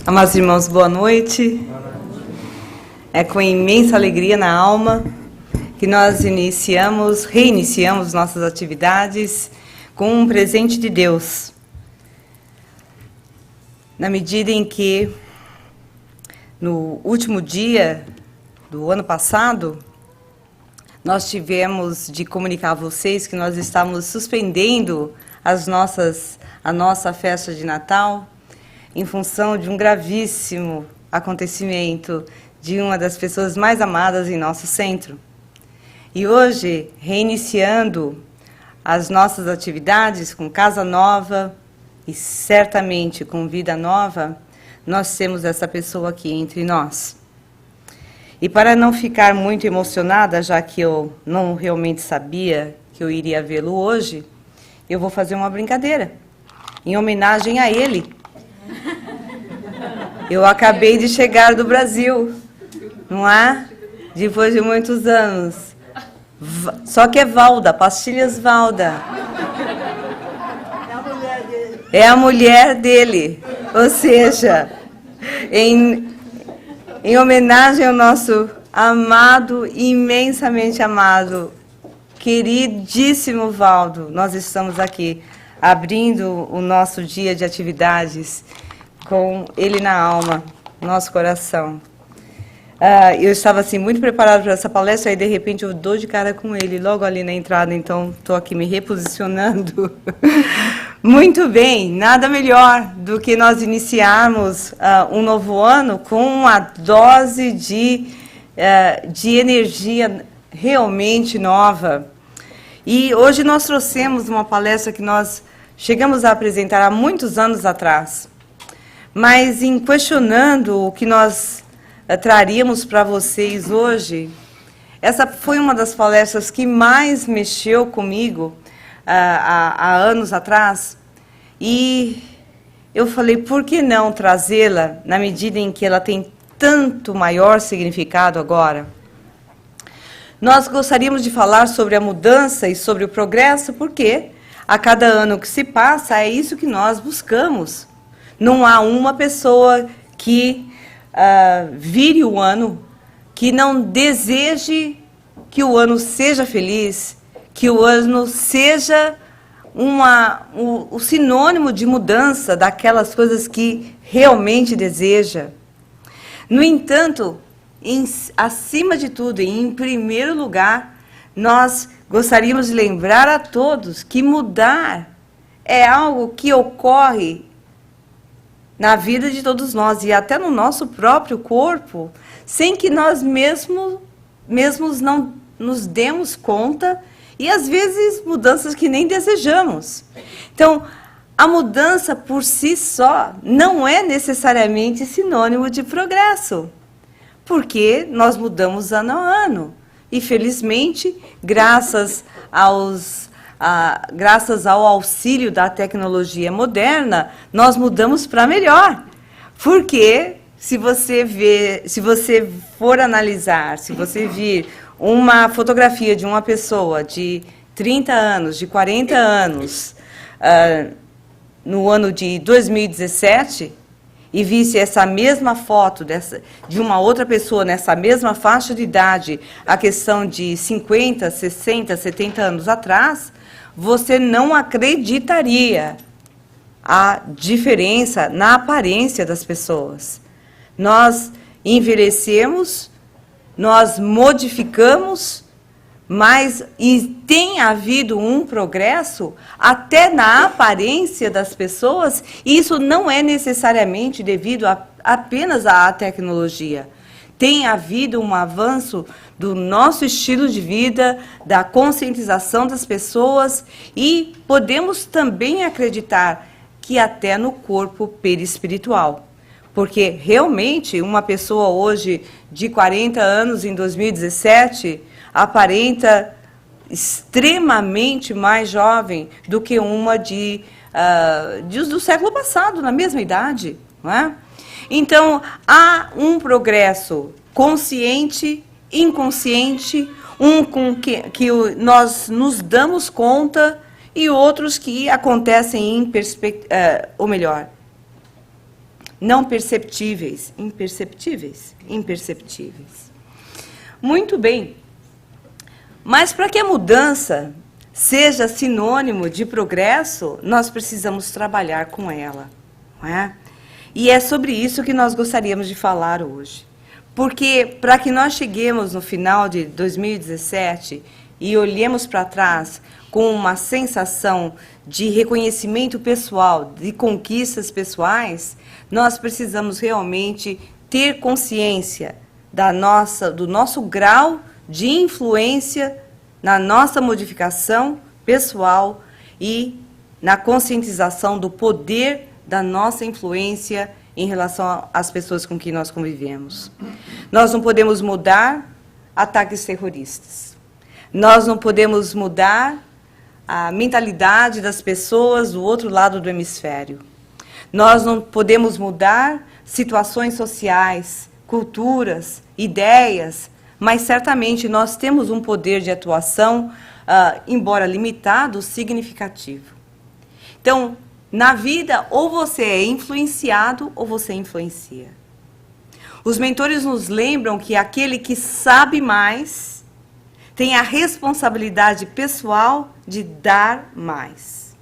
Amados irmãos, boa noite. É com imensa alegria na alma que nós reiniciamos nossas atividades com um presente de Deus. Na medida em que, no último dia do ano passado, nós tivemos de comunicar a vocês que nós estávamos suspendendo a nossa festa de Natal, em função de um gravíssimo acontecimento de uma das pessoas mais amadas em nosso centro. E hoje, reiniciando as nossas atividades com casa nova e certamente com vida nova, nós temos essa pessoa aqui entre nós. E para não ficar muito emocionada, já que eu não realmente sabia que eu iria vê-lo hoje, eu vou fazer uma brincadeira, em homenagem a ele. Eu acabei de chegar do Brasil, não é? Depois de muitos anos. Só que é Valda, Pastilhas Valda. É a mulher dele. Ou seja, em homenagem ao nosso amado, imensamente amado, queridíssimo Valdo, nós estamos aqui abrindo o nosso dia de atividades com ele na alma, nosso coração. Eu estava assim muito preparada para essa palestra, e de repente eu dou de cara com ele logo ali na entrada, então estou aqui me reposicionando. Muito bem, nada melhor do que nós iniciarmos um novo ano com uma dose de energia realmente nova. E hoje nós trouxemos uma palestra que nós chegamos a apresentar há muitos anos atrás. Mas, em questionando o que nós traríamos para vocês hoje, essa foi uma das palestras que mais mexeu comigo há anos atrás. E eu falei, por que não trazê-la na medida em que ela tem tanto maior significado agora? Nós gostaríamos de falar sobre a mudança e sobre o progresso, porque a cada ano que se passa é isso que nós buscamos. Não há uma pessoa que vire o ano, que não deseje que o ano seja feliz, que o ano seja o sinônimo de mudança daquelas coisas que realmente deseja. No entanto, acima de tudo, e em primeiro lugar, nós gostaríamos de lembrar a todos que mudar é algo que ocorre na vida de todos nós, e até no nosso próprio corpo, sem que nós mesmos não nos demos conta, e às vezes mudanças que nem desejamos. Então, a mudança por si só não é necessariamente sinônimo de progresso, porque nós mudamos ano a ano, e felizmente, graças ao auxílio da tecnologia moderna, nós mudamos para melhor. Porque, se você for analisar, se você vir uma fotografia de uma pessoa de 30 anos, de 40 anos, no ano de 2017, e visse essa mesma foto de uma outra pessoa nessa mesma faixa de idade, a questão de 50, 60, 70 anos atrás, você não acreditaria a diferença na aparência das pessoas. Nós envelhecemos, nós modificamos, mas tem havido um progresso até na aparência das pessoas, e isso não é necessariamente devido apenas à tecnologia. Tem havido um avanço do nosso estilo de vida, da conscientização das pessoas, e podemos também acreditar que até no corpo perispiritual. Porque realmente uma pessoa hoje de 40 anos em 2017 aparenta extremamente mais jovem do que uma do século passado, na mesma idade, não é? Então, há um progresso consciente, inconsciente, com que nós nos damos conta e outros que acontecem ou melhor, não perceptíveis, imperceptíveis. Muito bem. Mas para que a mudança seja sinônimo de progresso, nós precisamos trabalhar com ela, não é? E é sobre isso que nós gostaríamos de falar hoje. Porque para que nós cheguemos no final de 2017 e olhemos para trás com uma sensação de reconhecimento pessoal, de conquistas pessoais, nós precisamos realmente ter consciência do nosso grau de influência na nossa modificação pessoal e na conscientização do poder da nossa influência em relação às pessoas com quem nós convivemos. Nós não podemos mudar ataques terroristas. Nós não podemos mudar a mentalidade das pessoas do outro lado do hemisfério. Nós não podemos mudar situações sociais, culturas, ideias, mas certamente nós temos um poder de atuação, embora limitado, significativo. Então, na vida, ou você é influenciado ou você influencia. Os mentores nos lembram que aquele que sabe mais tem a responsabilidade pessoal de dar mais.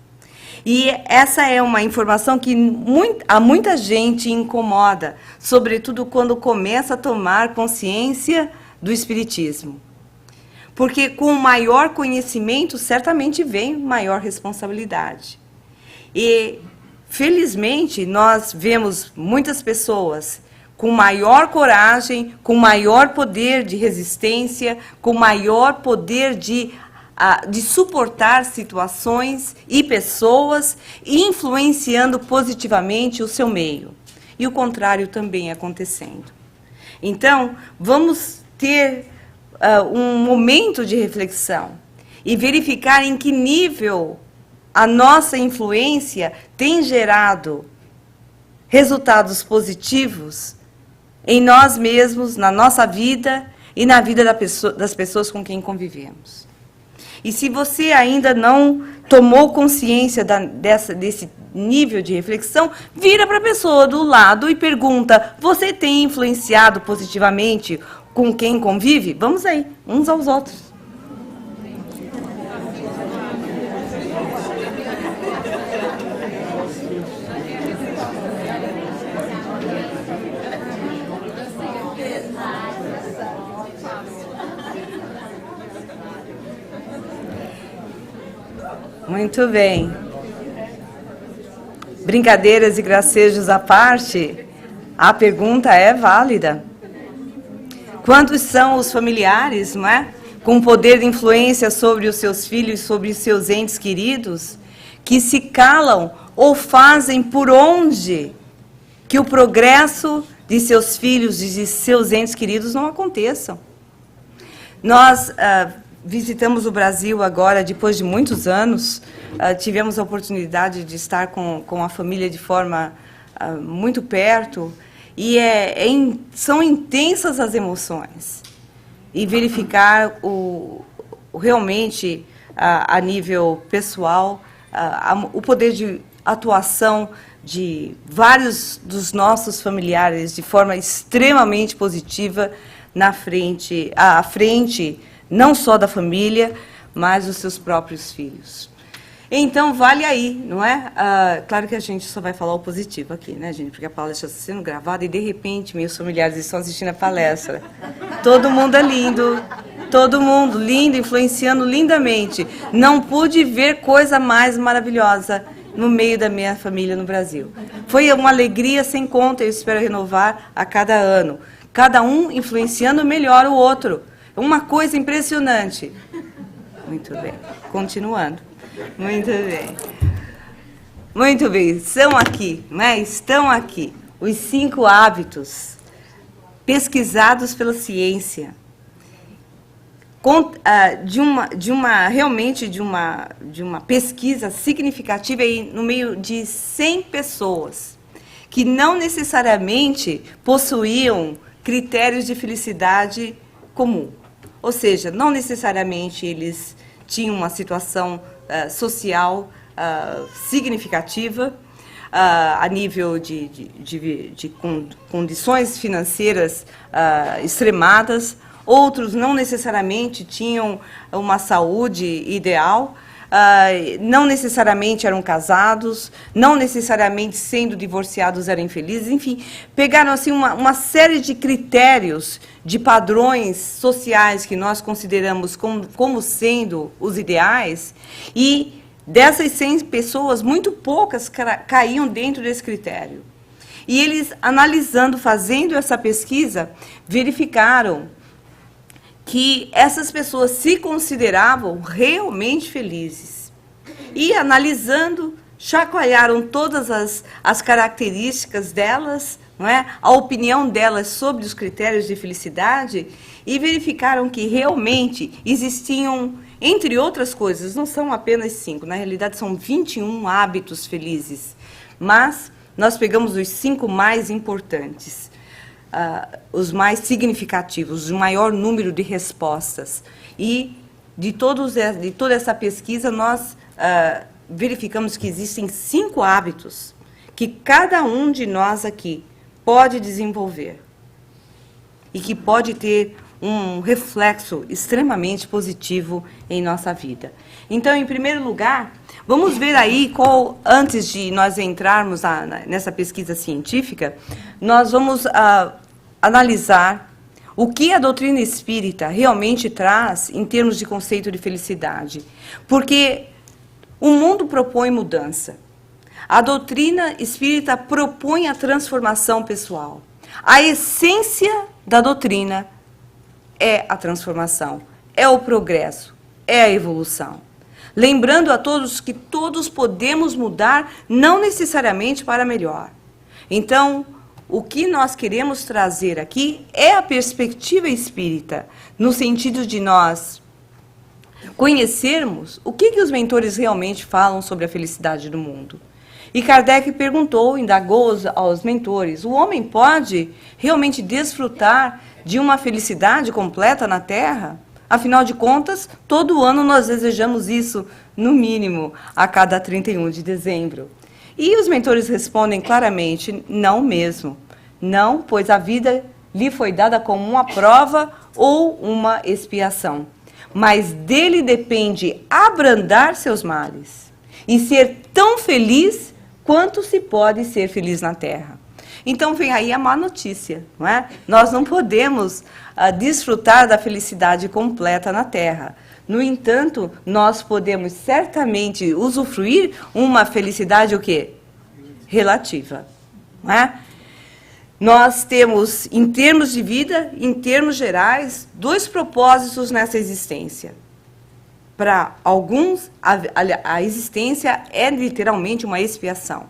E essa é uma informação que a muita gente incomoda, sobretudo quando começa a tomar consciência do Espiritismo. Porque com maior conhecimento, certamente vem maior responsabilidade. E, felizmente, nós vemos muitas pessoas com maior coragem, com maior poder de resistência, com maior poder de suportar situações e pessoas, influenciando positivamente o seu meio. E o contrário também acontecendo. Então, vamos ter um momento de reflexão e verificar em que nível a nossa influência tem gerado resultados positivos em nós mesmos, na nossa vida e na vida das pessoas com quem convivemos. E se você ainda não tomou consciência desse nível de reflexão, vira para a pessoa do lado e pergunta: você tem influenciado positivamente com quem convive? Vamos aí, uns aos outros. Muito bem. Brincadeiras e gracejos à parte, a pergunta é válida. Quantos são os familiares, não é, com poder de influência sobre os seus filhos, sobre os seus entes queridos, que se calam ou fazem por onde que o progresso de seus filhos e de seus entes queridos não aconteçam? Nós visitamos o Brasil agora, depois de muitos anos, tivemos a oportunidade de estar com a família de forma muito perto, e são intensas as emoções. E verificar realmente, a nível pessoal, o poder de atuação de vários dos nossos familiares de forma extremamente positiva à frente não só da família, mas dos seus próprios filhos. Então, vale aí, não é? Claro que a gente só vai falar o positivo aqui, né, gente? Porque a palestra está sendo gravada e, de repente, meus familiares estão assistindo a palestra. Todo mundo é lindo, todo mundo lindo, influenciando lindamente. Não pude ver coisa mais maravilhosa no meio da minha família no Brasil. Foi uma alegria sem conta, eu espero renovar a cada ano. Cada um influenciando melhor o outro. Uma coisa impressionante. Muito bem. Continuando. Muito bem. Muito bem. Estão aqui, né? Estão aqui os 5 hábitos pesquisados pela ciência. Realmente de uma pesquisa significativa aí no meio de 100 pessoas que não necessariamente possuíam critérios de felicidade comum. Ou seja, não necessariamente eles tinham uma situação social significativa, a nível de condições financeiras extremadas, outros não necessariamente tinham uma saúde ideal, não necessariamente eram casados, não necessariamente sendo divorciados eram infelizes, enfim, pegaram assim uma série de critérios, de padrões sociais que nós consideramos como sendo os ideais, e dessas 100 pessoas, muito poucas caíam dentro desse critério. E eles, analisando, fazendo essa pesquisa, verificaram que essas pessoas se consideravam realmente felizes. E, analisando, chacoalharam todas as características delas, não é? A opinião delas sobre os critérios de felicidade, e verificaram que realmente existiam, entre outras coisas, não são apenas 5, na realidade são 21 hábitos felizes, mas nós pegamos os 5 mais importantes, os mais significativos, o maior número de respostas. E de toda essa pesquisa, nós verificamos que existem 5 hábitos que cada um de nós aqui pode desenvolver e que pode ter um reflexo extremamente positivo em nossa vida. Então, em primeiro lugar, vamos ver aí antes de nós entrarmos nessa pesquisa científica, nós vamos analisar o que a doutrina espírita realmente traz em termos de conceito de felicidade. Porque o mundo propõe mudança. A doutrina espírita propõe a transformação pessoal. A essência da doutrina é a transformação, é o progresso, é a evolução. Lembrando a todos que todos podemos mudar, não necessariamente para melhor. Então, o que nós queremos trazer aqui é a perspectiva espírita, no sentido de nós conhecermos o que os mentores realmente falam sobre a felicidade do mundo. E Kardec perguntou, indagou aos mentores, o homem pode realmente desfrutar de uma felicidade completa na Terra? Afinal de contas, todo ano nós desejamos isso, no mínimo, a cada 31 de dezembro. E os mentores respondem claramente, não mesmo. Não, pois a vida lhe foi dada como uma prova ou uma expiação. Mas dele depende abrandar seus males e ser tão feliz quanto se pode ser feliz na Terra. Então vem aí a má notícia, não é? Nós não podemos desfrutar da felicidade completa na Terra. No entanto, nós podemos certamente usufruir uma felicidade o quê? Relativa, não é? Nós temos, em termos de vida, em termos gerais, 2 propósitos nessa existência. Para alguns, a existência é literalmente uma expiação.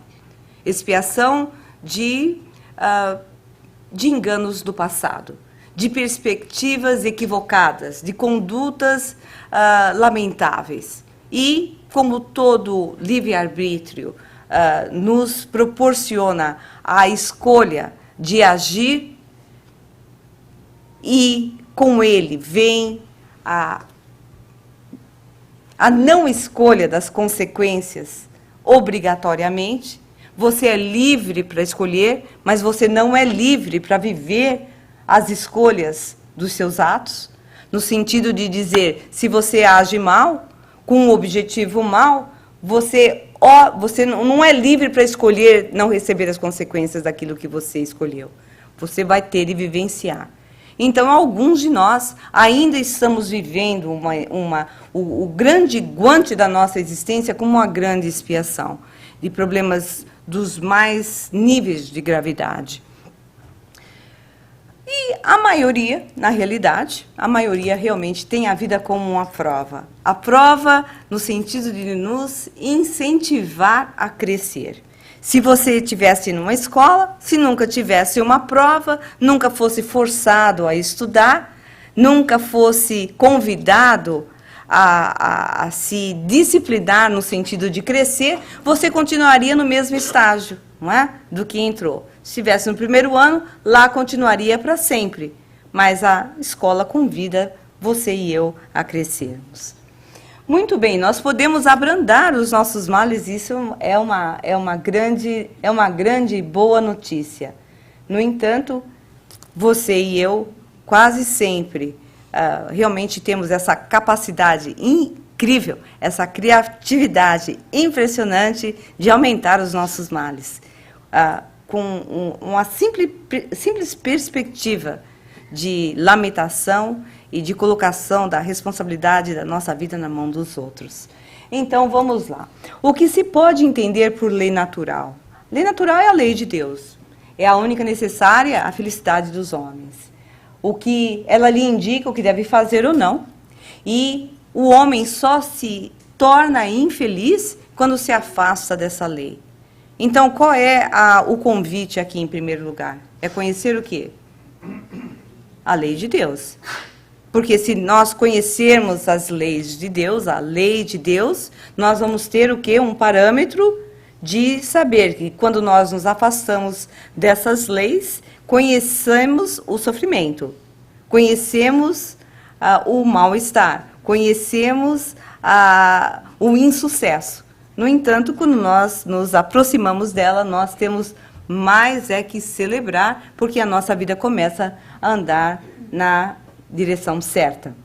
Expiação de enganos do passado, de perspectivas equivocadas, de condutas lamentáveis. E, como todo livre-arbítrio nos proporciona a escolha de agir, e com ele vem a não escolha das consequências obrigatoriamente. Você é livre para escolher, mas você não é livre para viver as escolhas dos seus atos, no sentido de dizer, se você age mal, com um objetivo mal, você não é livre para escolher não receber as consequências daquilo que você escolheu. Você vai ter de vivenciar. Então, alguns de nós ainda estamos vivendo o grande guante da nossa existência como uma grande expiação de problemas dos mais níveis de gravidade. E a maioria, na realidade, a maioria realmente tem a vida como uma prova. A prova no sentido de nos incentivar a crescer. Se você estivesse numa escola, se nunca tivesse uma prova, nunca fosse forçado a estudar, nunca fosse convidado a se disciplinar no sentido de crescer, você continuaria no mesmo estágio, não é? Do que entrou. Se estivesse no primeiro ano, lá continuaria para sempre. Mas a escola convida você e eu a crescermos. Muito bem, nós podemos abrandar os nossos males, isso é uma grande boa notícia. No entanto, você e eu, quase sempre, realmente temos essa capacidade incrível, essa criatividade impressionante de aumentar os nossos males. Com uma simples perspectiva de lamentação e de colocação da responsabilidade da nossa vida na mão dos outros. Então, vamos lá. O que se pode entender por lei natural? Lei natural é a lei de Deus. É a única necessária à felicidade dos homens. O que ela lhe indica o que deve fazer ou não. E o homem só se torna infeliz quando se afasta dessa lei. Então, qual é o convite aqui em primeiro lugar? É conhecer o quê? A lei de Deus. Porque se nós conhecermos as leis de Deus, a lei de Deus, nós vamos ter o quê? Um parâmetro de saber que quando nós nos afastamos dessas leis, conhecemos o sofrimento, conhecemos o mal-estar, conhecemos o insucesso. No entanto, quando nós nos aproximamos dela, nós temos mais que celebrar, porque a nossa vida começa a andar na direção certa.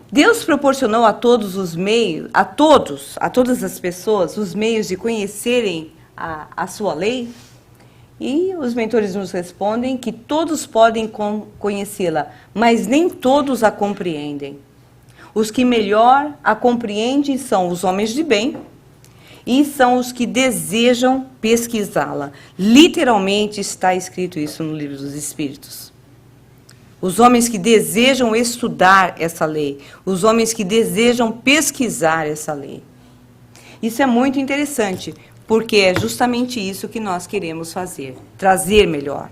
Deus proporcionou a todos os meios, a todas as pessoas, os meios de conhecerem a sua lei, e os mentores nos respondem que todos podem conhecê-la, mas nem todos a compreendem. Os que melhor a compreendem são os homens de bem e são os que desejam pesquisá-la. Literalmente está escrito isso no Livro dos Espíritos. Os homens que desejam estudar essa lei, os homens que desejam pesquisar essa lei. Isso é muito interessante, porque é justamente isso que nós queremos fazer, trazer melhor.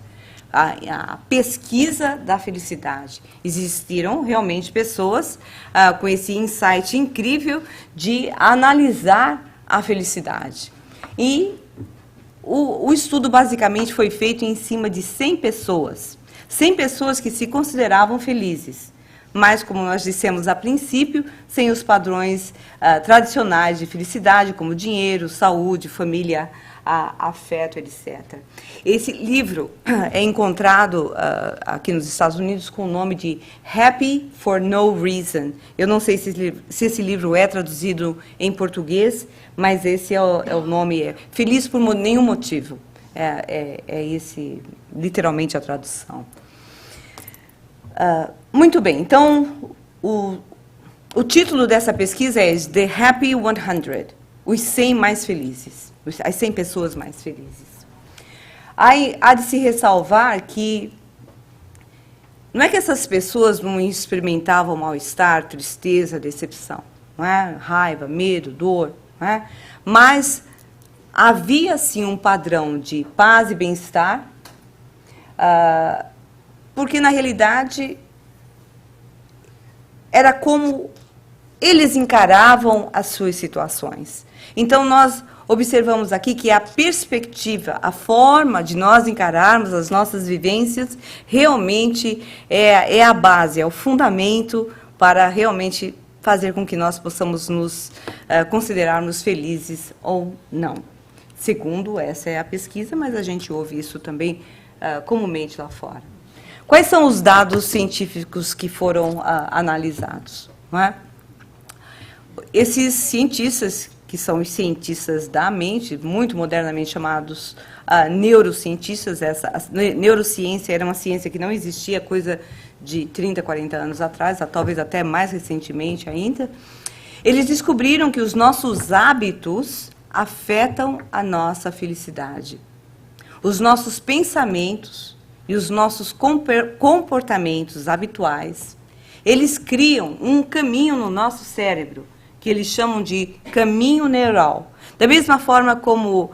A pesquisa da felicidade. Existiram realmente pessoas com esse insight incrível de analisar a felicidade. E o estudo basicamente foi feito em cima de 100 pessoas. 100 pessoas que se consideravam felizes, mas, como nós dissemos a princípio, sem os padrões tradicionais de felicidade, como dinheiro, saúde, família, afeto, etc. Esse livro é encontrado aqui nos Estados Unidos com o nome de Happy for No Reason. Eu não sei se esse livro é traduzido em português, mas esse é o nome, Feliz por Nenhum Motivo. É esse, literalmente, a tradução. Muito bem, então, o título dessa pesquisa é The Happy 100, os 100 mais felizes, as 100 pessoas mais felizes. Aí há de se ressalvar que não é que essas pessoas não experimentavam mal-estar, tristeza, decepção, não é? Raiva, medo, dor, não é? Mas havia, sim, um padrão de paz e bem-estar, porque, na realidade, era como eles encaravam as suas situações. Então, nós observamos aqui que a perspectiva, a forma de nós encararmos as nossas vivências, realmente é a base, é o fundamento para realmente fazer com que nós possamos nos considerarmos felizes ou não. Segundo, essa é a pesquisa, mas a gente ouve isso também comumente lá fora. Quais são os dados científicos que foram analisados? Não é? Esses cientistas, que são os cientistas da mente, muito modernamente chamados neurocientistas, a neurociência era uma ciência que não existia, coisa de 30, 40 anos atrás, talvez até mais recentemente ainda. Eles descobriram que os nossos hábitos afetam a nossa felicidade. Os nossos pensamentos e os nossos comportamentos habituais, eles criam um caminho no nosso cérebro, que eles chamam de caminho neural. Da mesma forma como,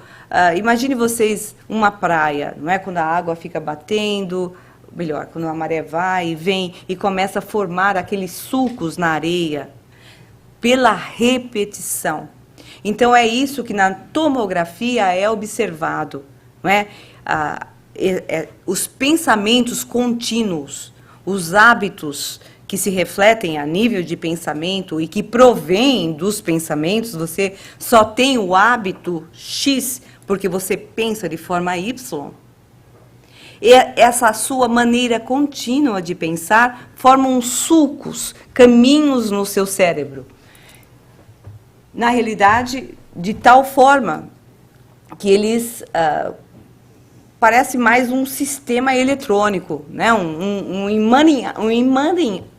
imagine vocês uma praia, não é? Quando a água fica batendo, melhor, quando a maré vai e vem e começa a formar aqueles sulcos na areia, pela repetição. Então, é isso que na tomografia é observado, não é? Os pensamentos contínuos, os hábitos que se refletem a nível de pensamento e que provêm dos pensamentos, você só tem o hábito X porque você pensa de forma Y. E essa sua maneira contínua de pensar formam sulcos, caminhos no seu cérebro. Na realidade, de tal forma que eles parece mais um sistema eletrônico, né? um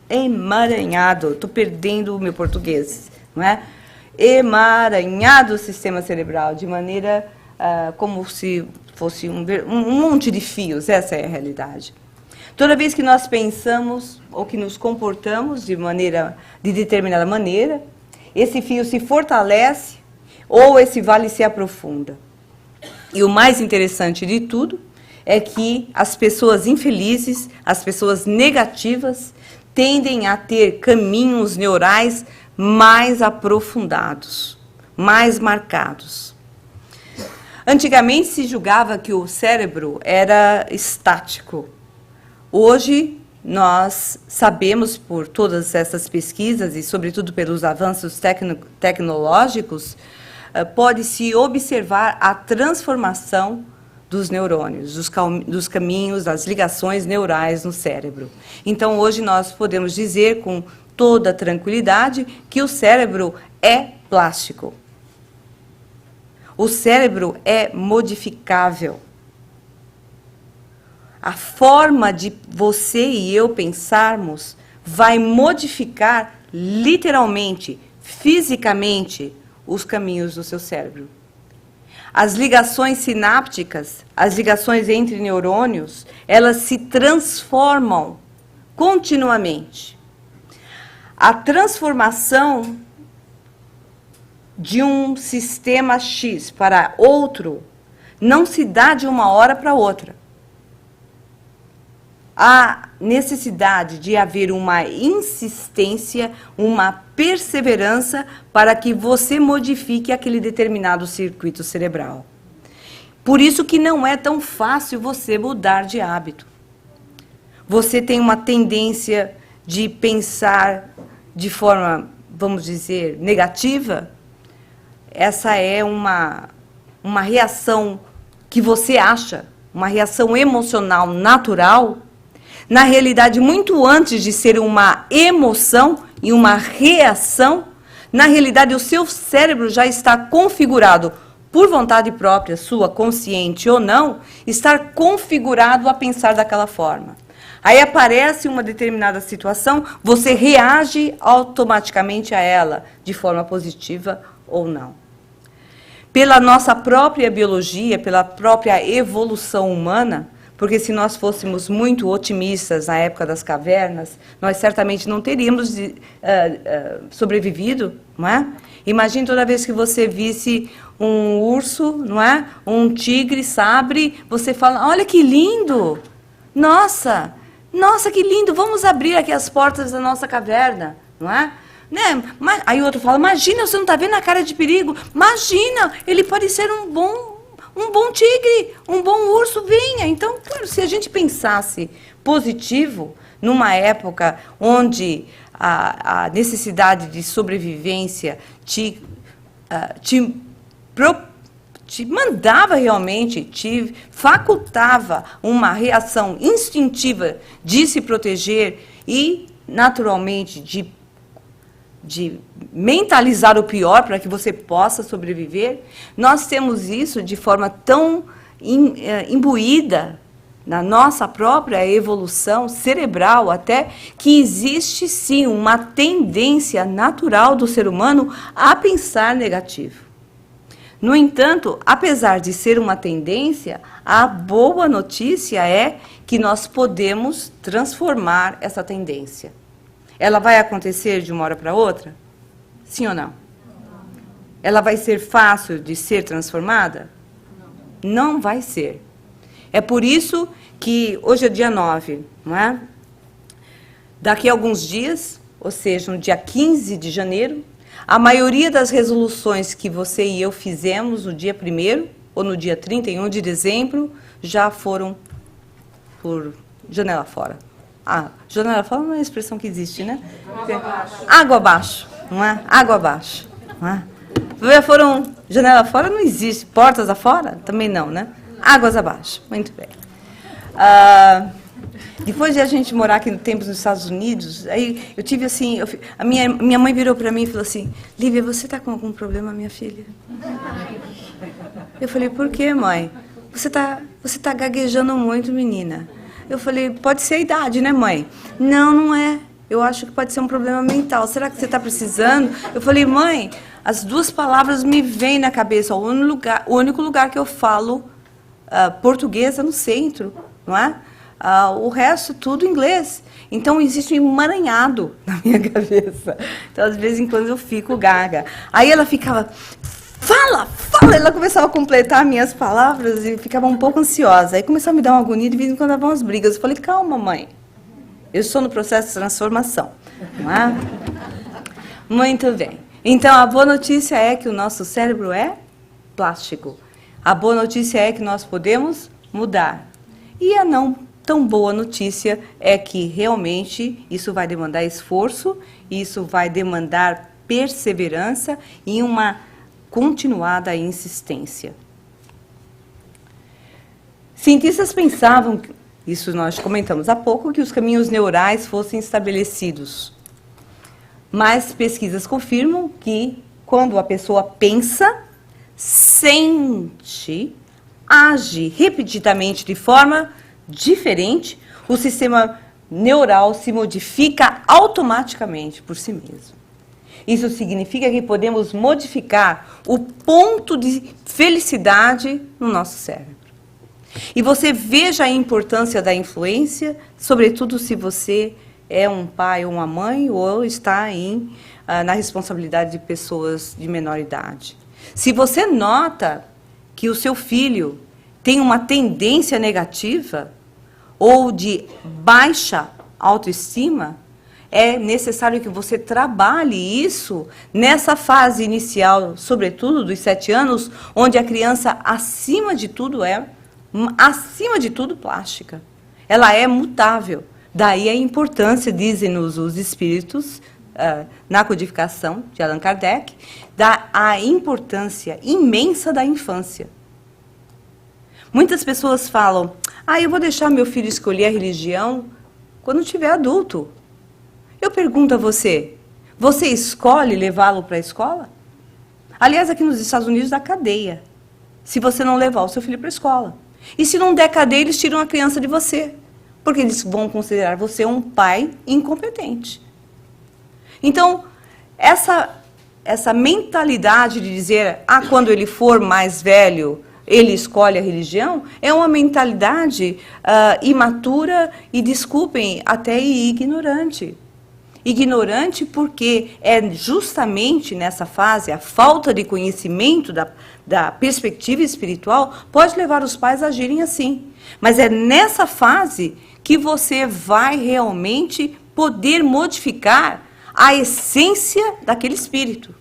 emaranhado, estou perdendo o meu português, não é? Emaranhado o sistema cerebral, de maneira como se fosse um monte de fios, essa é a realidade. Toda vez que nós pensamos ou que nos comportamos de determinada maneira, esse fio se fortalece ou esse vale se aprofunda. E o mais interessante de tudo é que as pessoas infelizes, as pessoas negativas, tendem a ter caminhos neurais mais aprofundados, mais marcados. Antigamente se julgava que o cérebro era estático. Hoje nós sabemos, por todas essas pesquisas e sobretudo pelos avanços tecnológicos, pode-se observar a transformação dos neurônios, dos caminhos, das ligações neurais no cérebro. Então, hoje nós podemos dizer com toda tranquilidade que o cérebro é plástico. O cérebro é modificável. A forma de você e eu pensarmos vai modificar literalmente, fisicamente, os caminhos do seu cérebro. As ligações sinápticas, as ligações entre neurônios, elas se transformam continuamente. A transformação de um sistema X para outro não se dá de uma hora para outra. Há necessidade de haver uma insistência, uma perseverança para que você modifique aquele determinado circuito cerebral. Por isso que não é tão fácil você mudar de hábito. Você tem uma tendência de pensar de forma, vamos dizer, negativa. Essa é uma reação que você acha, uma reação emocional natural. Na realidade, muito antes de ser uma emoção e uma reação, na realidade, o seu cérebro já está configurado, por vontade própria, sua, consciente ou não, estar configurado a pensar daquela forma. Aí aparece uma determinada situação, você reage automaticamente a ela, de forma positiva ou não. Pela nossa própria biologia, pela própria evolução humana, porque se nós fôssemos muito otimistas na época das cavernas, nós certamente não teríamos sobrevivido, não é? Imagine toda vez que você visse um urso, não é? Um tigre, sabre, você fala, olha que lindo! Nossa, que lindo, vamos abrir aqui as portas da nossa caverna, não é? Né? Aí o outro fala, imagina, você não está vendo a cara de perigo? Imagina, ele pode ser um bom tigre, um bom urso, venha. Então, claro, se a gente pensasse positivo, numa época onde a necessidade de sobrevivência te mandava realmente, te facultava uma reação instintiva de se proteger e, naturalmente, de mentalizar o pior para que você possa sobreviver, nós temos isso de forma tão imbuída na nossa própria evolução cerebral até, que existe sim uma tendência natural do ser humano a pensar negativo. No entanto, apesar de ser uma tendência, a boa notícia é que nós podemos transformar essa tendência. Ela vai acontecer de uma hora para outra? Sim ou não? Ela vai ser fácil de ser transformada? Não vai ser. É por isso que hoje é dia 9, não é? Daqui a alguns dias, ou seja, no dia 15 de janeiro, a maioria das resoluções que você e eu fizemos no dia 1º ou no dia 31 de dezembro já foram por janela fora. janela fora não é uma expressão que existe, né? Água abaixo, não é? Água abaixo, não é? Foram janela fora não existe, portas afora também não, né? Águas abaixo, muito bem. Depois de a gente morar aqui no tempo nos Estados Unidos, aí eu tive assim, a minha mãe virou para mim e falou assim, Lívia, você está com algum problema, minha filha? Eu falei, por quê, mãe? Você tá gaguejando muito, menina. Eu falei, pode ser a idade, né, mãe? Não, não é. Eu acho que pode ser um problema mental. Será que você está precisando? Eu falei, mãe, as duas palavras me vêm na cabeça. O único lugar que eu falo português é no centro, não é? O resto, tudo inglês. Então, existe um emaranhado na minha cabeça. Então, de vez em quando, eu fico gaga. Aí ela ficava, fala, fala. Ela começava a completar minhas palavras e ficava um pouco ansiosa. Aí começou a me dar uma agonia, de vez em quando davam umas brigas. Eu falei, calma, mãe. Eu estou no processo de transformação. Não é? Muito bem. Então, a boa notícia é que o nosso cérebro é plástico. A boa notícia é que nós podemos mudar. E a não tão boa notícia é que realmente isso vai demandar esforço, isso vai demandar perseverança e uma continuada insistência. Cientistas pensavam, isso nós comentamos há pouco, que os caminhos neurais fossem estabelecidos. Mas pesquisas confirmam que quando a pessoa pensa, sente, age repetidamente de forma diferente, o sistema neural se modifica automaticamente por si mesmo. Isso significa que podemos modificar o ponto de felicidade no nosso cérebro. E você veja a importância da influência, sobretudo se você é um pai ou uma mãe ou está na responsabilidade de pessoas de menor idade. Se você nota que o seu filho tem uma tendência negativa ou de baixa autoestima, é necessário que você trabalhe isso nessa fase inicial, sobretudo dos 7 anos, onde a criança, acima de tudo, plástica. Ela é mutável. Daí a importância, dizem-nos os espíritos, na codificação de Allan Kardec, a importância imensa da infância. Muitas pessoas falam, eu vou deixar meu filho escolher a religião quando tiver adulto. Eu pergunto a você, você escolhe levá-lo para a escola? Aliás, aqui nos Estados Unidos dá cadeia, se você não levar o seu filho para a escola. E se não der cadeia, eles tiram a criança de você, porque eles vão considerar você um pai incompetente. Então, essa mentalidade de dizer, quando ele for mais velho, ele escolhe a religião, é uma mentalidade imatura e, desculpem, até ignorante. Ignorante porque é justamente nessa fase, a falta de conhecimento da perspectiva espiritual pode levar os pais a agirem assim. Mas é nessa fase que você vai realmente poder modificar a essência daquele espírito,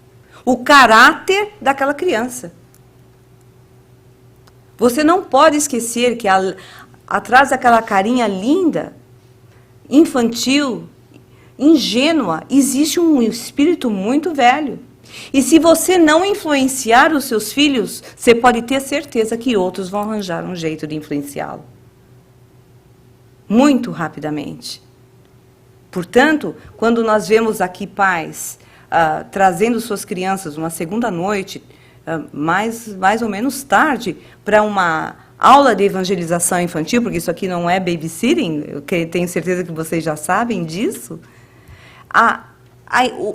o caráter daquela criança. Você não pode esquecer que atrás daquela carinha linda, infantil, ingênua, existe um espírito muito velho. E se você não influenciar os seus filhos, você pode ter certeza que outros vão arranjar um jeito de influenciá-lo. Muito rapidamente. Portanto, quando nós vemos aqui pais trazendo suas crianças uma segunda noite, mais ou menos tarde, para uma aula de evangelização infantil, porque isso aqui não é babysitting, eu tenho certeza que vocês já sabem disso,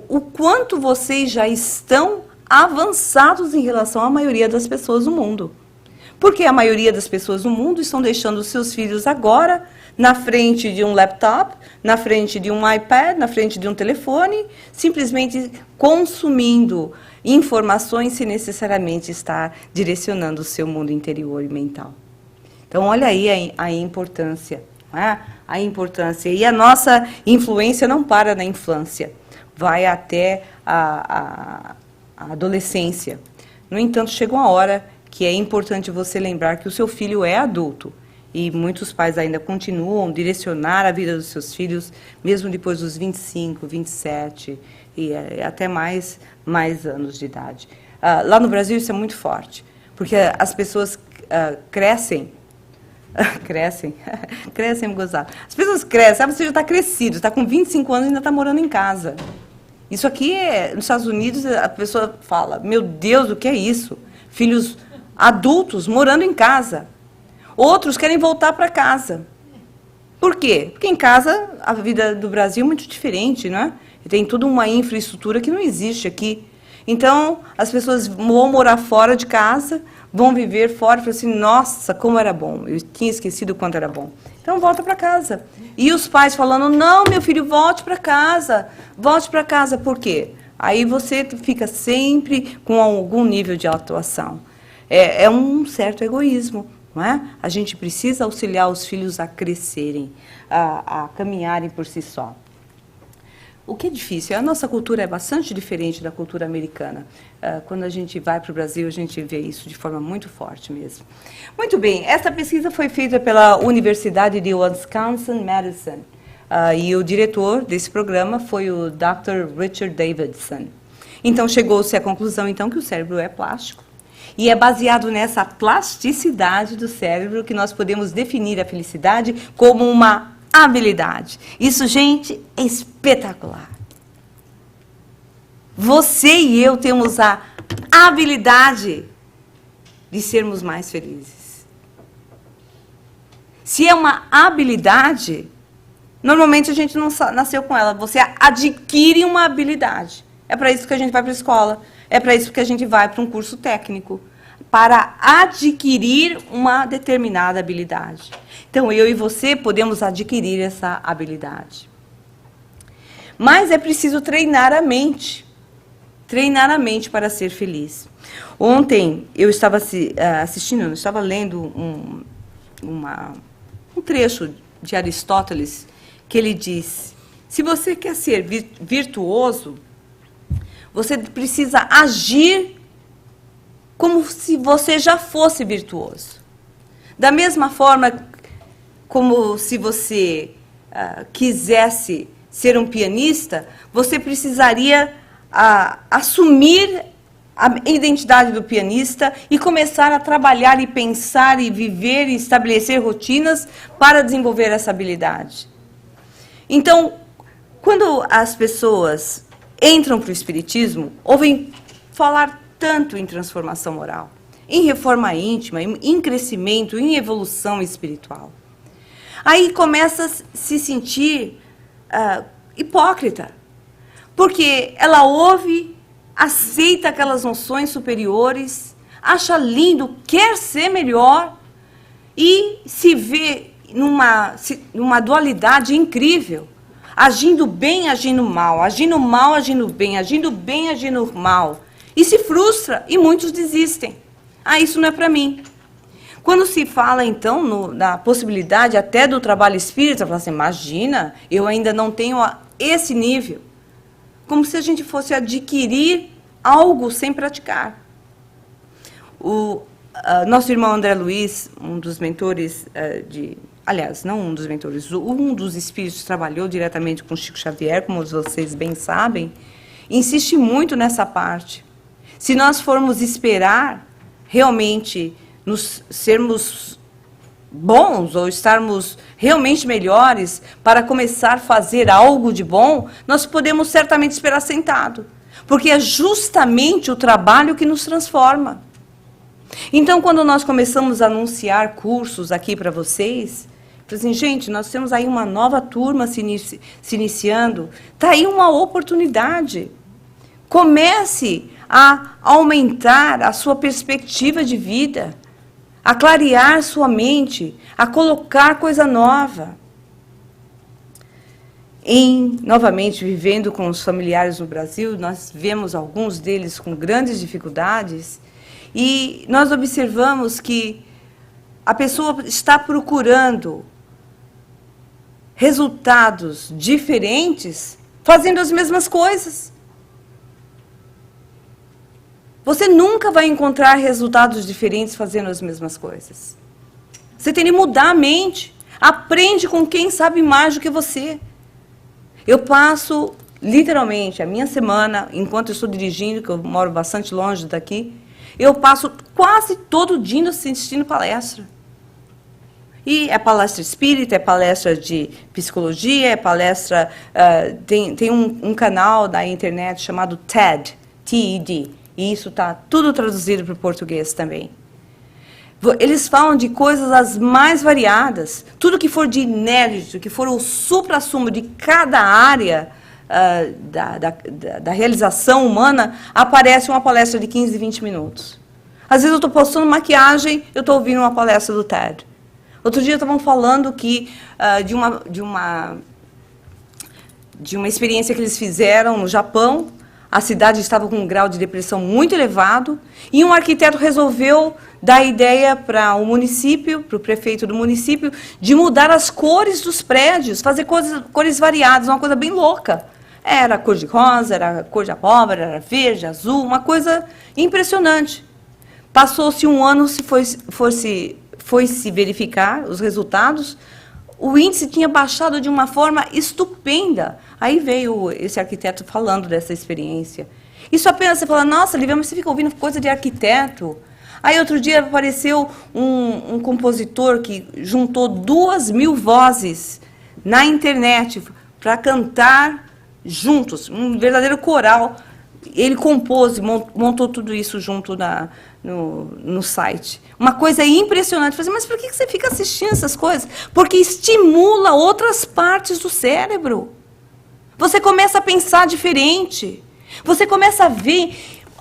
o quanto vocês já estão avançados em relação à maioria das pessoas do mundo. Porque a maioria das pessoas do mundo estão deixando os seus filhos agora na frente de um laptop, na frente de um iPad, na frente de um telefone, simplesmente consumindo informações sem necessariamente estar direcionando o seu mundo interior e mental. Então, olha aí a importância, né? A importância. E a nossa influência não para na infância, vai até a adolescência. No entanto, chega uma hora que é importante você lembrar que o seu filho é adulto E muitos pais ainda continuam a direcionar a vida dos seus filhos, mesmo depois dos 25, 27 e até mais anos de idade. Lá no Brasil isso é muito forte, porque as pessoas crescem, crescem, gozar. As pessoas crescem, sabe, você já está crescido, está com 25 anos e ainda está morando em casa. Isso aqui, nos Estados Unidos, a pessoa fala, meu Deus, o que é isso? Filhos adultos morando em casa. Outros querem voltar para casa. Por quê? Porque em casa a vida do Brasil é muito diferente, né? Tem toda uma infraestrutura que não existe aqui. Então, as pessoas vão morar fora de casa, vão viver fora e falam assim, nossa, como era bom. Eu tinha esquecido o quanto era bom. Então, volta para casa. E os pais falando, não, meu filho, volte para casa. Volte para casa. Por quê? Aí você fica sempre com algum nível de atuação. É um certo egoísmo. Não é? A gente precisa auxiliar os filhos a crescerem, a caminharem por si só. O que é difícil, a nossa cultura é bastante diferente da cultura americana. Quando a gente vai para o Brasil, a gente vê isso de forma muito forte mesmo. Muito bem, essa pesquisa foi feita pela Universidade de Wisconsin-Madison. E o diretor desse programa foi o Dr. Richard Davidson. Então, chegou-se à conclusão, então, que o cérebro é plástico. E é baseado nessa plasticidade do cérebro que nós podemos definir a felicidade como uma habilidade. Isso, gente, é espetacular. Você e eu temos a habilidade de sermos mais felizes. Se é uma habilidade, normalmente a gente não nasceu com ela. Você adquire uma habilidade. É para isso que a gente vai para a escola. É para isso que a gente vai para um curso técnico, para adquirir uma determinada habilidade. Então, eu e você podemos adquirir essa habilidade. Mas é preciso treinar a mente para ser feliz. Ontem, eu estava assistindo, eu estava lendo um trecho de Aristóteles, que ele diz, se você quer ser virtuoso, você precisa agir como se você já fosse virtuoso. Da mesma forma como se você quisesse ser um pianista, você precisaria assumir a identidade do pianista e começar a trabalhar e pensar e viver e estabelecer rotinas para desenvolver essa habilidade. Então, quando as pessoas entram para o Espiritismo, ouvem falar tanto em transformação moral, em reforma íntima, em crescimento, em evolução espiritual. Aí começa a se sentir hipócrita, porque ela ouve, aceita aquelas noções superiores, acha lindo, quer ser melhor e se vê numa dualidade incrível. Agindo bem, agindo mal, agindo mal, agindo bem, agindo bem, agindo mal. E se frustra, e muitos desistem. Isso não é para mim. Quando se fala, então, na possibilidade até do trabalho espírita, fala assim, imagina, eu ainda não tenho esse nível. Como se a gente fosse adquirir algo sem praticar. O nosso irmão André Luiz, um dos mentores aliás, não um dos mentores, um dos espíritos que trabalhou diretamente com Chico Xavier, como vocês bem sabem, insiste muito nessa parte. Se nós formos esperar realmente sermos bons ou estarmos realmente melhores para começar a fazer algo de bom, nós podemos certamente esperar sentado, porque é justamente o trabalho que nos transforma. Então, quando nós começamos a anunciar cursos aqui para vocês, assim, gente, nós temos aí uma nova turma se iniciando, está aí uma oportunidade. Comece a aumentar a sua perspectiva de vida, a clarear sua mente, a colocar coisa nova. Novamente, vivendo com os familiares no Brasil, nós vemos alguns deles com grandes dificuldades e nós observamos que a pessoa está procurando resultados diferentes fazendo as mesmas coisas. Você nunca vai encontrar resultados diferentes fazendo as mesmas coisas. Você tem que mudar a mente. Aprende com quem sabe mais do que você. Eu passo, literalmente, a minha semana, enquanto eu estou dirigindo, que eu moro bastante longe daqui, eu passo quase todo dia assistindo palestra. E é palestra espírita, é palestra de psicologia, é palestra... tem um canal da internet chamado TED, T-E-D, e isso está tudo traduzido para o português também. Eles falam de coisas as mais variadas, tudo que for de inédito, que for o supra-sumo de cada área da realização humana, aparece uma palestra de 15, 20 minutos. Às vezes eu estou postando maquiagem, eu estou ouvindo uma palestra do TED. Outro dia estavam falando que, de uma experiência que eles fizeram no Japão. A cidade estava com um grau de depressão muito elevado, e um arquiteto resolveu dar ideia para o município, para o prefeito do município, de mudar as cores dos prédios, fazer cores variadas, uma coisa bem louca. Era cor de rosa, era cor de abóbora, era verde, azul, uma coisa impressionante. Passou-se um ano, foi se verificar os resultados, o índice tinha baixado de uma forma estupenda. Aí veio esse arquiteto falando dessa experiência. Isso apenas você fala, nossa, Lívia, mas você fica ouvindo coisa de arquiteto. Aí outro dia apareceu um compositor que juntou 2.000 vozes na internet para cantar juntos, um verdadeiro coral. Ele compôs, montou tudo isso junto no site. Uma coisa impressionante. Eu falei, mas por que você fica assistindo essas coisas? Porque estimula outras partes do cérebro. Você começa a pensar diferente. Você começa a ver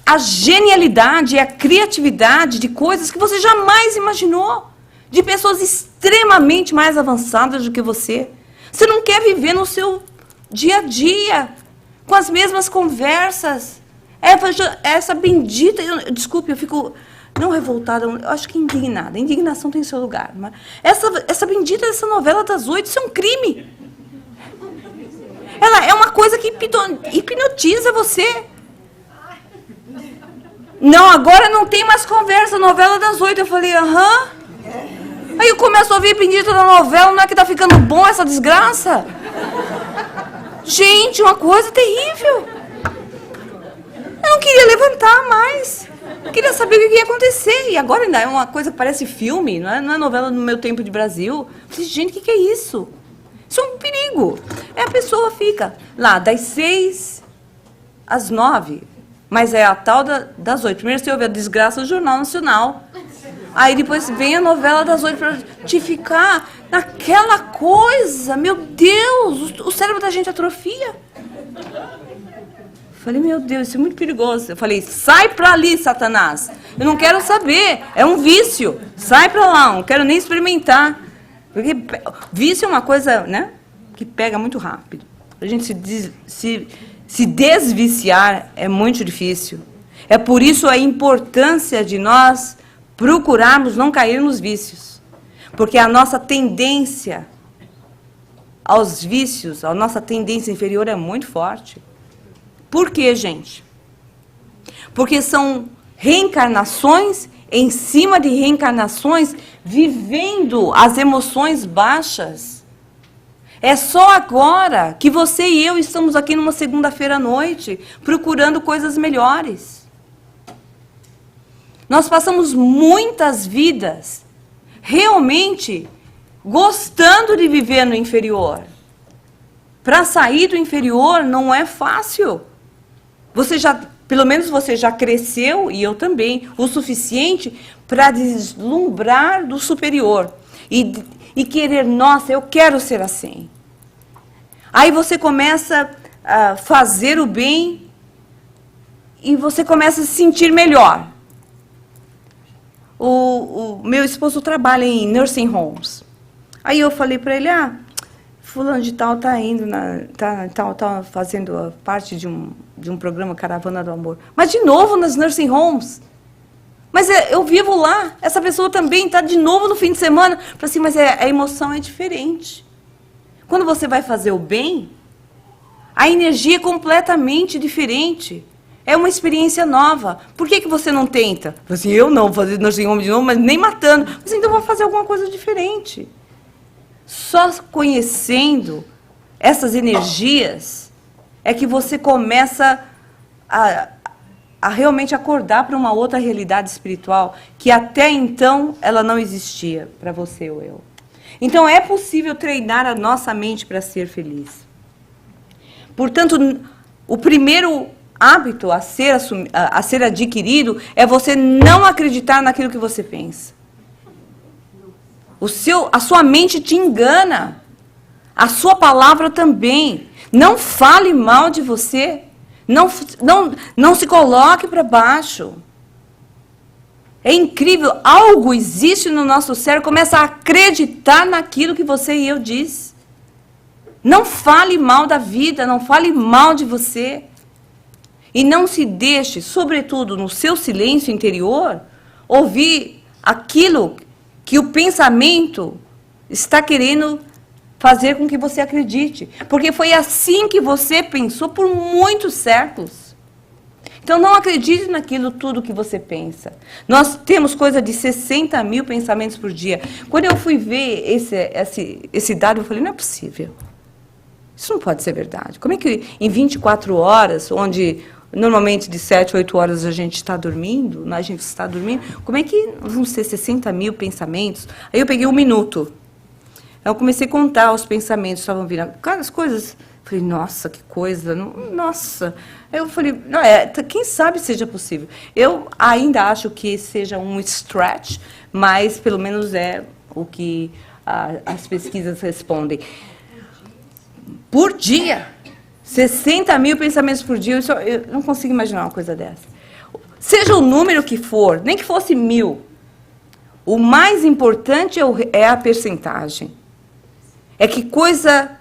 a genialidade e a criatividade de coisas que você jamais imaginou. De pessoas extremamente mais avançadas do que você. Você não quer viver no seu dia a dia, com as mesmas conversas. Essa bendita... Desculpe, eu fico... Não revoltada, eu acho que indignada. A indignação tem seu lugar. Mas essa bendita dessa novela das 8, isso é um crime. Ela é uma coisa que hipnotiza você. Não, agora não tem mais conversa, novela das 8. Eu falei, aham. Aí eu começo a ouvir bendita da novela, não é que tá ficando bom essa desgraça? Gente, uma coisa terrível. Eu não queria levantar mais. Eu queria saber o que ia acontecer. E agora ainda é uma coisa que parece filme, não é novela do Meu Tempo de Brasil. Eu falei, gente, o que é isso? Isso é um perigo. A pessoa fica lá das 6 às 9, mas é a tal das 8. Primeiro você ouve a desgraça do Jornal Nacional. Aí depois vem a novela das 8 para te ficar naquela coisa. Meu Deus, o cérebro da gente atrofia. Falei, meu Deus, isso é muito perigoso. Eu falei, sai pra ali, Satanás. Eu não quero saber, é um vício. Sai pra lá, não quero nem experimentar. Porque vício é uma coisa, né, que pega muito rápido. A gente se desviciar é muito difícil. É por isso a importância de nós procurarmos não cair nos vícios. Porque a nossa tendência aos vícios, a nossa tendência inferior é muito forte. Por quê, gente? Porque são reencarnações em cima de reencarnações, vivendo as emoções baixas. É só agora que você e eu estamos aqui numa segunda-feira à noite, procurando coisas melhores. Nós passamos muitas vidas realmente gostando de viver no inferior. Para sair do inferior não é fácil. Pelo menos você já cresceu, e eu também, o suficiente para deslumbrar do superior. E querer, nossa, eu quero ser assim. Aí você começa a fazer o bem e você começa a se sentir melhor. O meu esposo trabalha em nursing homes. Aí eu falei para ele, fulano de tal está indo, tá fazendo parte de um programa Caravana do Amor. Mas, de novo, nas nursing homes. Mas eu vivo lá, essa pessoa também está de novo no fim de semana. Falei assim, mas a emoção é diferente. Quando você vai fazer o bem, a energia é completamente diferente. É uma experiência nova. Por que você não tenta? Assim, eu não vou fazer nursing home de novo, mas nem matando. Mas então vou fazer alguma coisa diferente. Só conhecendo essas energias é que você começa a realmente acordar para uma outra realidade espiritual que até então ela não existia para você ou eu. Então é possível treinar a nossa mente para ser feliz. Portanto, o primeiro hábito a ser adquirido é você não acreditar naquilo que você pensa. A sua mente te engana. A sua palavra também. Não fale mal de você. Não se coloque para baixo. É incrível. Algo existe no nosso cérebro, começa a acreditar naquilo que você e eu diz. Não fale mal da vida, não fale mal de você. E não se deixe, sobretudo no seu silêncio interior, ouvir aquilo que o pensamento está querendo fazer com que você acredite. Porque foi assim que você pensou por muitos séculos. Então, não acredite naquilo tudo que você pensa. Nós temos coisa de 60 mil pensamentos por dia. Quando eu fui ver esse dado, eu falei, não é possível. Isso não pode ser verdade. Como é que em 24 horas, onde normalmente de 7, 8 horas a gente está dormindo, como é que vão ser 60 mil pensamentos? Aí eu peguei 1 minuto. Eu comecei a contar os pensamentos que estavam vindo. Cara, as coisas... Falei, nossa, que coisa, nossa. Eu falei, não, quem sabe seja possível. Eu ainda acho que seja um stretch, mas pelo menos é o que as pesquisas respondem. Por dia, 60 mil pensamentos por dia, eu não consigo imaginar uma coisa dessa. Seja o número que for, nem que fosse 1000, o mais importante é a percentagem. É que coisa...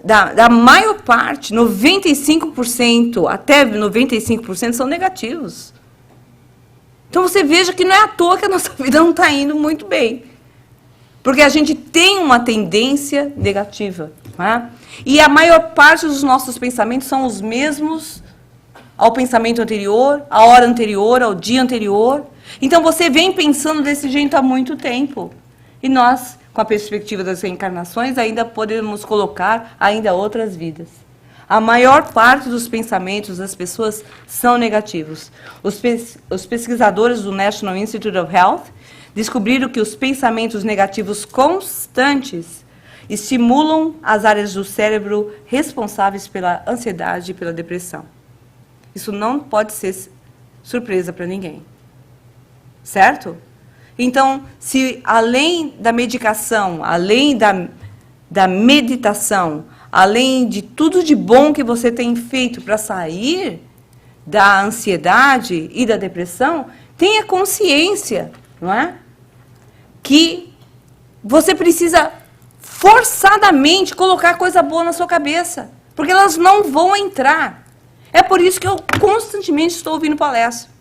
Da maior parte, 95%, até 95% são negativos. Então você veja que não é à toa que a nossa vida não está indo muito bem. Porque a gente tem uma tendência negativa. Não é? E a maior parte dos nossos pensamentos são os mesmos ao pensamento anterior, à hora anterior, ao dia anterior. Então você vem pensando desse jeito há muito tempo. E nós, com a perspectiva das reencarnações, ainda podemos colocar ainda outras vidas. A maior parte dos pensamentos das pessoas são negativos. Os pesquisadores do National Institute of Health descobriram que os pensamentos negativos constantes estimulam as áreas do cérebro responsáveis pela ansiedade e pela depressão. Isso não pode ser surpresa para ninguém. Certo? Então, se além da medicação, além da meditação, além de tudo de bom que você tem feito para sair da ansiedade e da depressão, tenha consciência, não é? Que você precisa forçadamente colocar coisa boa na sua cabeça, porque elas não vão entrar. É por isso que eu constantemente estou ouvindo palestra.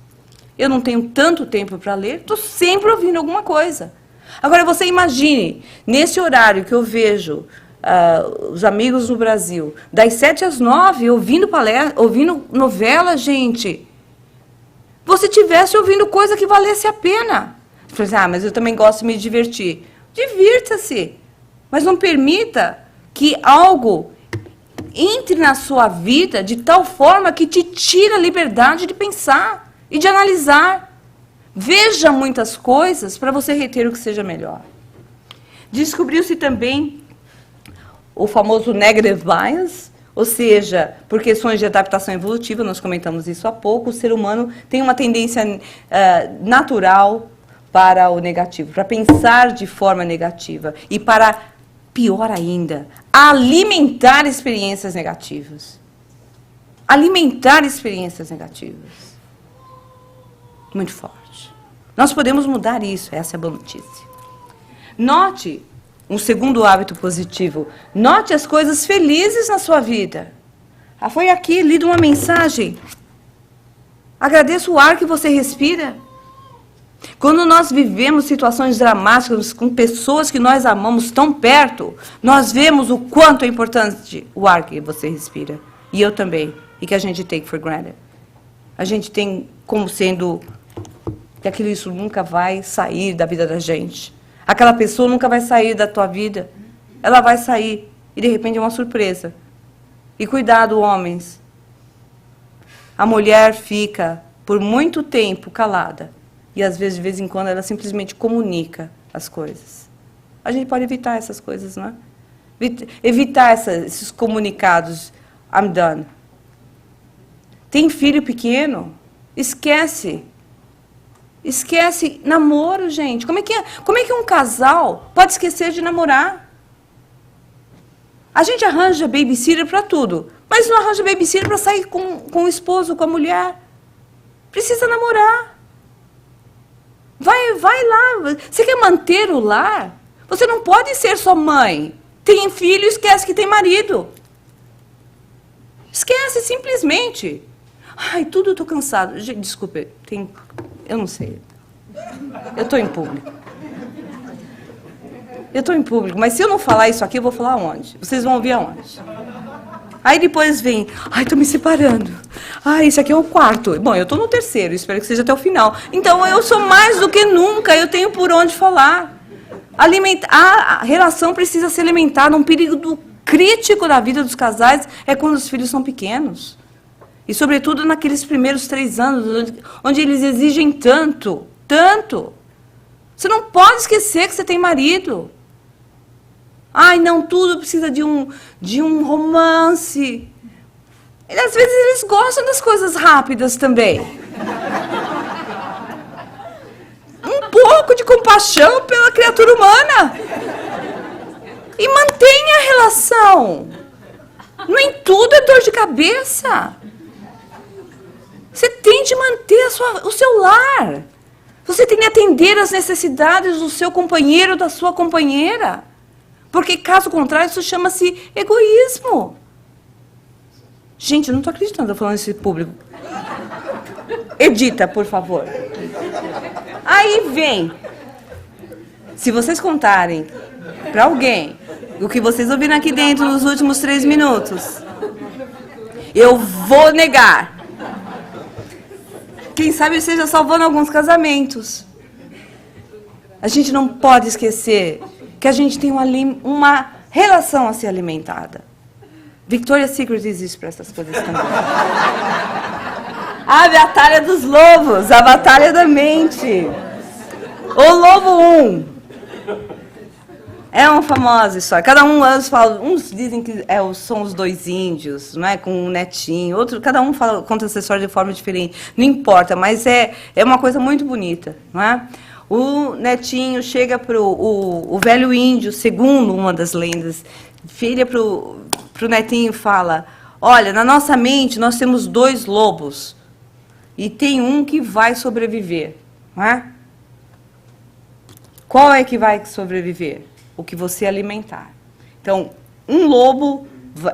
Eu não tenho tanto tempo para ler, estou sempre ouvindo alguma coisa. Agora, você imagine, nesse horário que eu vejo os amigos no Brasil, das 7 às 9, ouvindo novela, gente, você tivesse ouvindo coisa que valesse a pena. Você fala assim, mas eu também gosto de me divertir. Divirta-se, mas não permita que algo entre na sua vida de tal forma que te tire a liberdade de pensar e de analisar. Veja muitas coisas para você reter o que seja melhor. Descobriu-se também o famoso negative bias, ou seja, por questões de adaptação evolutiva, nós comentamos isso há pouco, o ser humano tem uma tendência natural para o negativo, para pensar de forma negativa e para, pior ainda, alimentar experiências negativas. Alimentar experiências negativas. Muito forte. Nós podemos mudar isso, essa é a boa notícia. Note um segundo hábito positivo. Note as coisas felizes na sua vida. Foi aqui, lido uma mensagem. Agradeça o ar que você respira. Quando nós vivemos situações dramáticas com pessoas que nós amamos tão perto, nós vemos o quanto é importante o ar que você respira. E eu também. E que a gente take for granted. a gente tem como sendo que aquilo isso nunca vai sair da vida da gente. Aquela pessoa nunca vai sair da tua vida. Ela vai sair e, de repente, é uma surpresa. E cuidado, homens. A mulher fica por muito tempo calada. E, às vezes, de vez em quando, ela simplesmente comunica as coisas. A gente pode evitar essas coisas, não é? Evitar esses comunicados. I'm done. Tem filho pequeno? Esquece. Esquece namoro, gente. Como é que um casal pode esquecer de namorar? A gente arranja babysitter para tudo, mas não arranja babysitter para sair com o esposo, com a mulher. Precisa namorar. Vai lá. Você quer manter o lar? Você não pode ser só mãe. Tem filho e esquece que tem marido. Esquece, simplesmente. Ai, tudo eu tô cansado. Gente, desculpe, eu não sei. Eu estou em público. Mas se eu não falar isso aqui, eu vou falar onde? Vocês vão ouvir aonde? Aí depois vem, ai, estou me separando. Ai, esse aqui é o quarto. Bom, eu estou no terceiro, espero que seja até o final. Então, eu sou mais do que nunca, eu tenho por onde falar. A relação precisa ser alimentada. Um período crítico da vida dos casais é quando os filhos são pequenos. E, sobretudo, naqueles primeiros 3 anos, onde eles exigem tanto. Você não pode esquecer que você tem marido. Ai, não, tudo precisa de um romance. Às vezes eles gostam das coisas rápidas também. Um pouco de compaixão pela criatura humana. E mantenha a relação. Nem tudo é dor de cabeça. Você tem de manter o seu lar. Você tem de atender às necessidades do seu companheiro, da sua companheira. Porque, caso contrário, isso chama-se egoísmo. Gente, eu não estou acreditando, estou falando isso em público. Edita, por favor. Aí vem. Se vocês contarem para alguém o que vocês ouviram aqui dentro nos últimos 3 minutos, eu vou negar. Quem sabe esteja salvando alguns casamentos. A gente não pode esquecer que a gente tem uma relação a ser alimentada. Victoria's Secret existe para essas coisas também. A batalha dos lobos, a batalha da mente. O lobo 1. É uma famosa história. Cada um, uns dizem que são os 2 índios, não é? Com um netinho. Cada um conta essa história de forma diferente. Não importa, mas é uma coisa muito bonita, não é? O netinho chega para o velho índio, segundo uma das lendas, filha para o netinho e fala, olha, na nossa mente nós temos 2 lobos e tem um que vai sobreviver. Não é? Qual é que vai sobreviver? O que você alimentar. Então, um lobo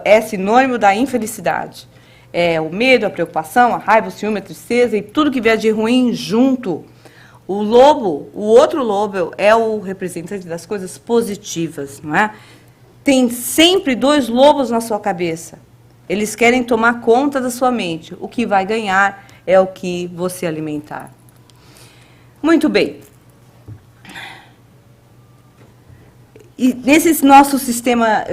é sinônimo da infelicidade. É o medo, a preocupação, a raiva, o ciúme, a tristeza e tudo que vier de ruim junto. O outro lobo é o representante das coisas positivas, não é? Tem sempre 2 lobos na sua cabeça. Eles querem tomar conta da sua mente. O que vai ganhar é o que você alimentar. Muito bem. E nesse nosso sistema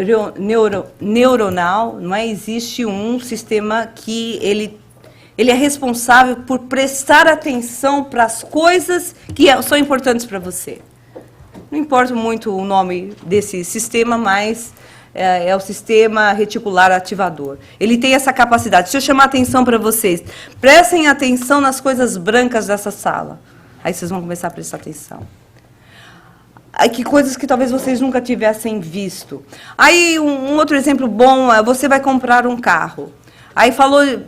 neuronal, não é, existe um sistema que ele é responsável por prestar atenção para as coisas que são importantes para você. Não importa muito o nome desse sistema, mas é o sistema reticular ativador. Ele tem essa capacidade. Deixa eu chamar a atenção para vocês. Prestem atenção nas coisas brancas dessa sala. Aí vocês vão começar a prestar atenção. Que coisas que talvez vocês nunca tivessem visto. Aí, um outro exemplo bom é você vai comprar um carro. Aí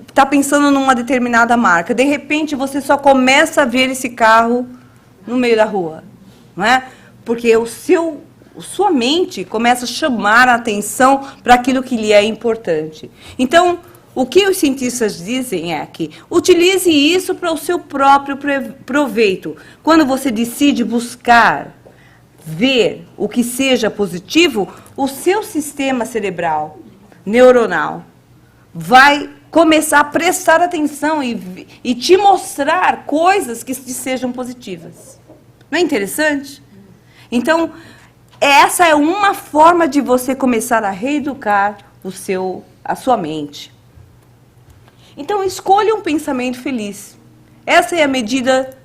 está pensando numa determinada marca. De repente, você só começa a ver esse carro no meio da rua. Não é? Porque sua mente começa a chamar a atenção para aquilo que lhe é importante. Então, o que os cientistas dizem é que utilize isso para o seu próprio proveito. Quando você decide buscar ver o que seja positivo, o seu sistema cerebral, neuronal, vai começar a prestar atenção e te mostrar coisas que te sejam positivas. Não é interessante? Então, essa é uma forma de você começar a reeducar a sua mente. Então, escolha um pensamento feliz. Essa é a medida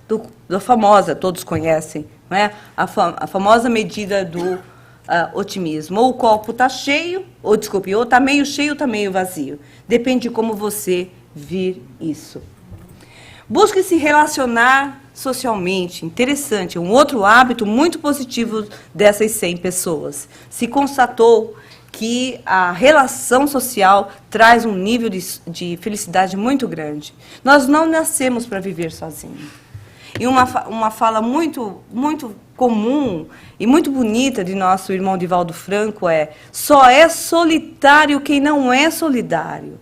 da famosa, todos conhecem, não é? A famosa medida do otimismo. Ou o copo está cheio, ou está meio cheio ou está meio vazio. Depende de como você vir isso. Busque se relacionar socialmente. Interessante, um outro hábito muito positivo dessas 100 pessoas. Se constatou que a relação social traz um nível de felicidade muito grande. Nós não nascemos para viver sozinhos. E uma fala muito, muito comum e muito bonita de nosso irmão Divaldo Franco é: só é solitário quem não é solidário.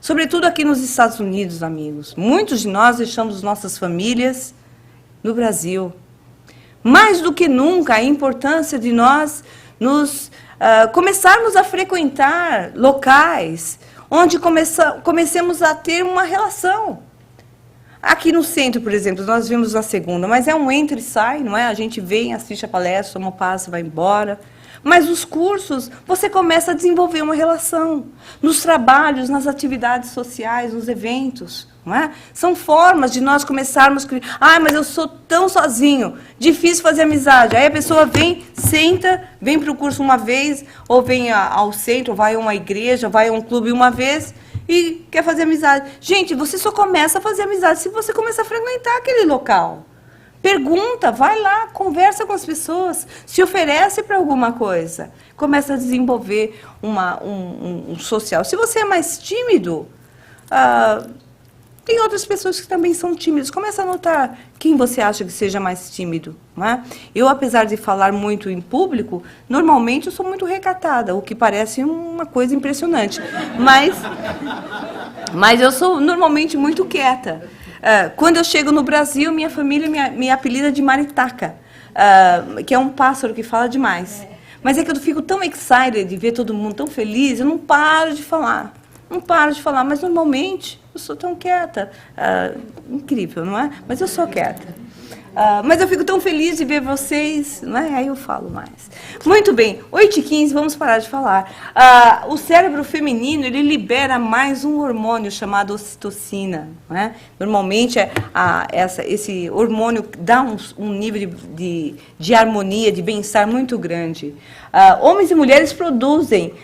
Sobretudo aqui nos Estados Unidos, amigos. Muitos de nós deixamos nossas famílias no Brasil. Mais do que nunca, a importância de nós começarmos a frequentar locais onde comecemos a ter uma relação. Aqui no centro, por exemplo, nós vimos na segunda, mas é um entra e sai, não é? A gente vem, assiste a palestra, toma um passo, vai embora. Mas os cursos, você começa a desenvolver uma relação. Nos trabalhos, nas atividades sociais, nos eventos. Não é? São formas de nós começarmos... mas eu sou tão sozinho, difícil fazer amizade. Aí a pessoa vem, senta, vem para o curso uma vez, ou vem ao centro, ou vai a uma igreja, vai a um clube uma vez e quer fazer amizade. Gente, você só começa a fazer amizade se você começar a frequentar aquele local. Pergunta, vai lá, conversa com as pessoas, se oferece para alguma coisa. Começa a desenvolver um social. Se você é mais tímido, tem outras pessoas que também são tímidas. Começa a notar quem você acha que seja mais tímido. Não é? Eu, apesar de falar muito em público, normalmente eu sou muito recatada, o que parece uma coisa impressionante. Mas eu sou normalmente muito quieta. Quando eu chego no Brasil, minha família me apelida de maritaca, que é um pássaro que fala demais. Mas é que eu fico tão excited de ver todo mundo tão feliz, eu não paro de falar. Não paro de falar, mas normalmente eu sou tão quieta. Incrível, não é? Mas eu sou quieta. Mas eu fico tão feliz de ver vocês, não é? Aí eu falo mais. Muito bem, 8h15, vamos parar de falar. O cérebro feminino, ele libera mais um hormônio chamado ocitocina. Não é? Normalmente, esse hormônio dá um nível de harmonia, de bem-estar muito grande. Homens e mulheres produzem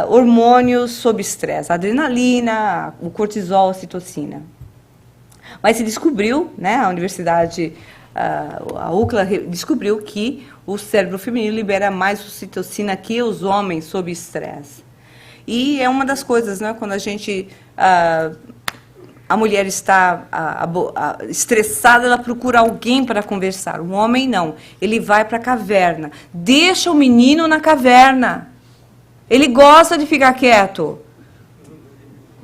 hormônios sob estresse, adrenalina, o cortisol, a ocitocina. Mas se descobriu, né, a universidade, a UCLA descobriu que o cérebro feminino libera mais ocitocina que os homens sob estresse. E é uma das coisas, né, quando a mulher está estressada, ela procura alguém para conversar. O homem não, ele vai para a caverna. Deixa o menino na caverna. Ele gosta de ficar quieto.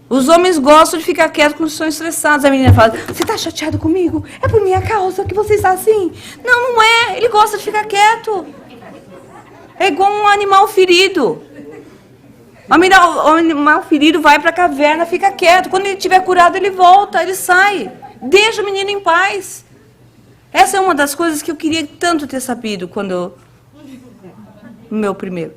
Os homens gostam de ficar quietos quando estão estressados. A menina fala: você está chateado comigo? É por minha causa que você está assim? Não, não é. Ele gosta de ficar quieto. É igual um animal ferido. O animal ferido vai para a caverna, fica quieto. Quando ele estiver curado, ele volta, ele sai. Deixa o menino em paz. Essa é uma das coisas que eu queria tanto ter sabido quando... Meu primeiro.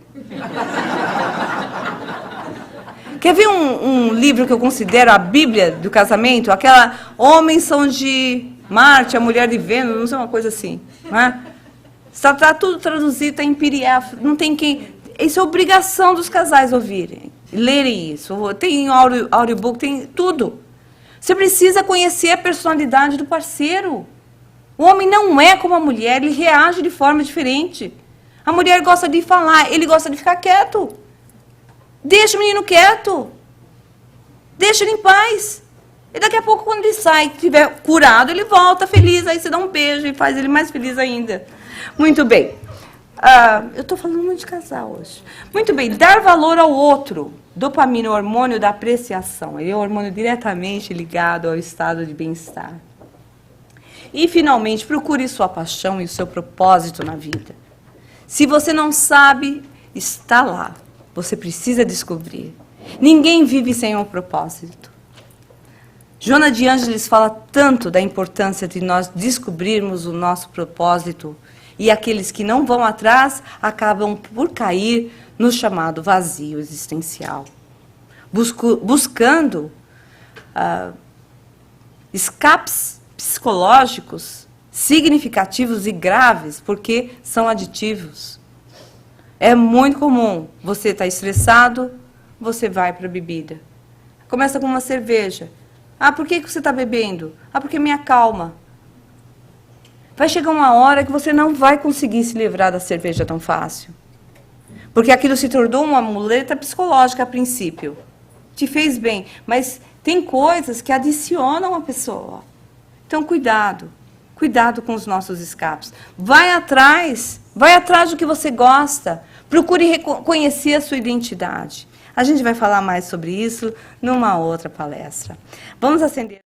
Quer ver um livro que eu considero a Bíblia do casamento? Aquela Homens são de Marte, a mulher de Vênus, não sei, uma coisa assim. Não é? Está tudo traduzido, está em PDF, não tem quem... Isso é obrigação dos casais ouvirem, lerem isso. Tem audiobook, tem tudo. Você precisa conhecer a personalidade do parceiro. O homem não é como a mulher, ele reage de forma diferente. A mulher gosta de falar, ele gosta de ficar quieto. Deixa o menino quieto. Deixa ele em paz. E daqui a pouco, quando ele sai, estiver curado, ele volta feliz. Aí você dá um beijo e faz ele mais feliz ainda. Muito bem. Eu estou falando muito de casal hoje. Muito bem. Dar valor ao outro. Dopamina é o hormônio da apreciação. Ele é um hormônio diretamente ligado ao estado de bem-estar. E, finalmente, procure sua paixão e o seu propósito na vida. Se você não sabe, está lá. Você precisa descobrir. Ninguém vive sem um propósito. Joana de Ângeles fala tanto da importância de nós descobrirmos o nosso propósito, e aqueles que não vão atrás acabam por cair no chamado vazio existencial, buscando escapes psicológicos significativos e graves, porque são aditivos. É muito comum, você está estressado, você vai para a bebida. Começa com uma cerveja. Ah, por que você está bebendo? Ah, porque me acalma. Vai chegar uma hora que você não vai conseguir se livrar da cerveja tão fácil. Porque aquilo se tornou uma muleta psicológica a princípio. Te fez bem, mas tem coisas que adicionam a pessoa. Então, cuidado. Cuidado com os nossos escapes. Vai atrás do que você gosta. Procure conhecer a sua identidade. A gente vai falar mais sobre isso numa outra palestra. Vamos acender.